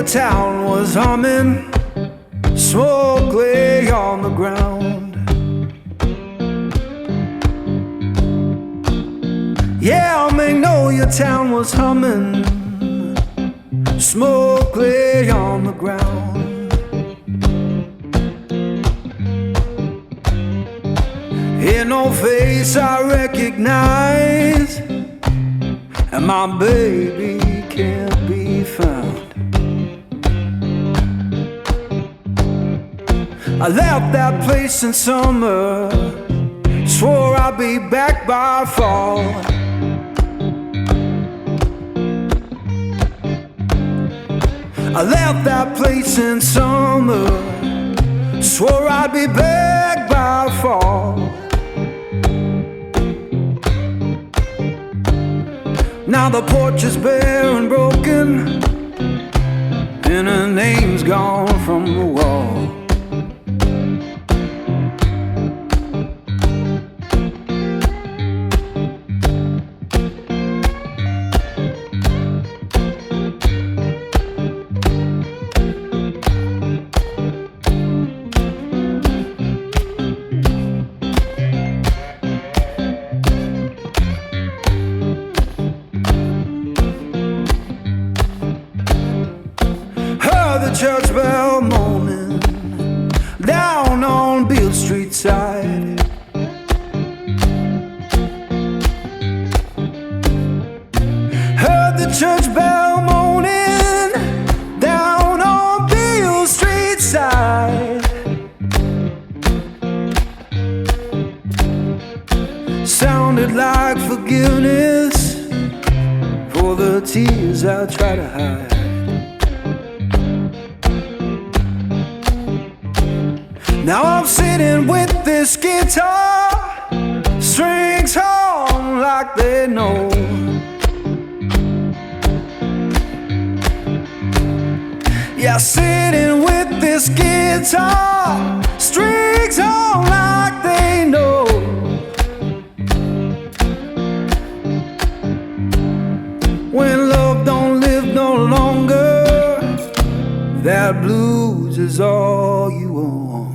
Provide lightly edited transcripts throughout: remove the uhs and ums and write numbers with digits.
your town was humming, smoke lay on the ground. Yeah, I may know your town was humming, smoke lay on the ground. Ain't no face I recognize, and my baby can't be found. I left that place in summer, swore I'd be back by fall. I left that place in summer, swore I'd be back by fall. Now the porch is bare and broken, and her name's gone from the wall. Church bell moaning down on Beale Street side. Heard the church bell moaning down on Beale Street side. Sounded like forgiveness for the tears I try to hide. Now I'm sitting with this guitar, strings on like they know. Yeah, sitting with this guitar, strings on like they know. When love don't live no longer, that blues is all you own.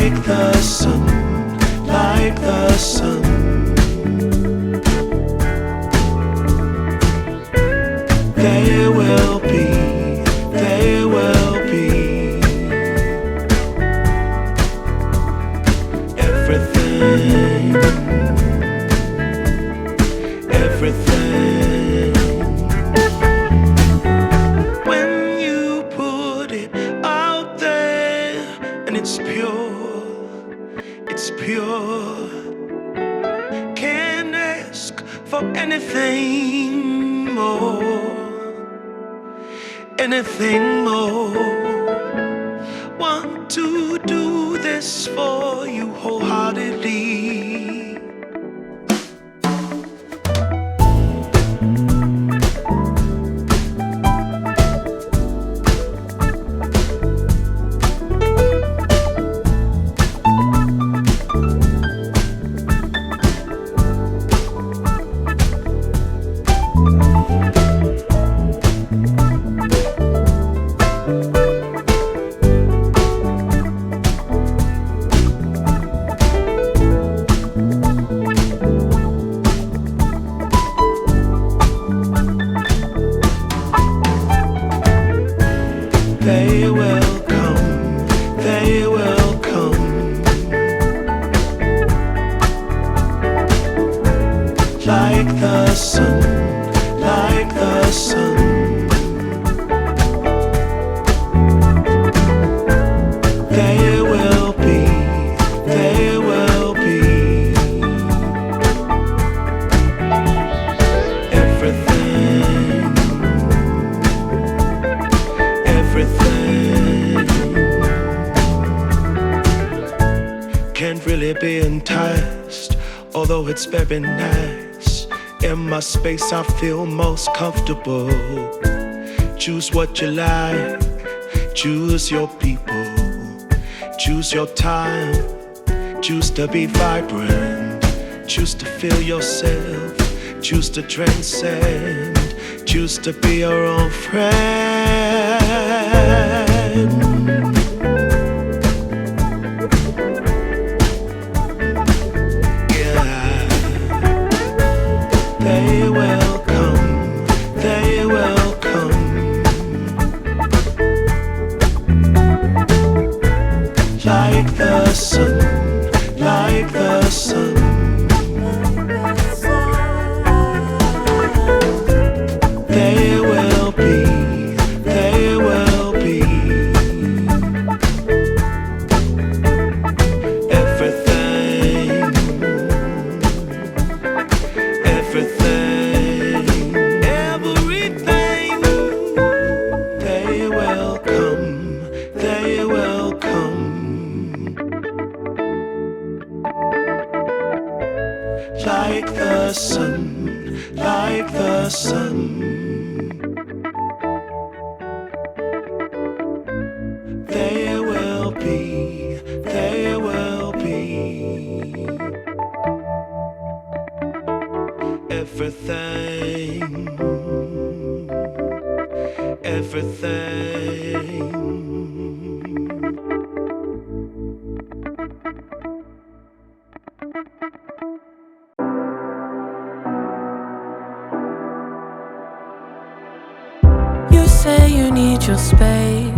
like the sun, like the sun. There will be, there will be everything, everything. When you put it out there and it's pure, it's pure. Can't ask for anything more, anything more. Want to do this for you wholeheartedly. They will come, they will come, like the sun, like the sun. They will be, they will be everything, everything. Can't really be enticed, although it's very nice. In my space I feel most comfortable. Choose what you like, choose your people, choose your time, choose to be vibrant, choose to feel yourself, choose to transcend, choose to be your own friend. Yeah, they will come, they will come, like the sun, like the sun. They will be, they will be everything, everything, everything. They will come, they will come, like the sun, like the sun. They will be, they will be everything, everything. You say you need your space,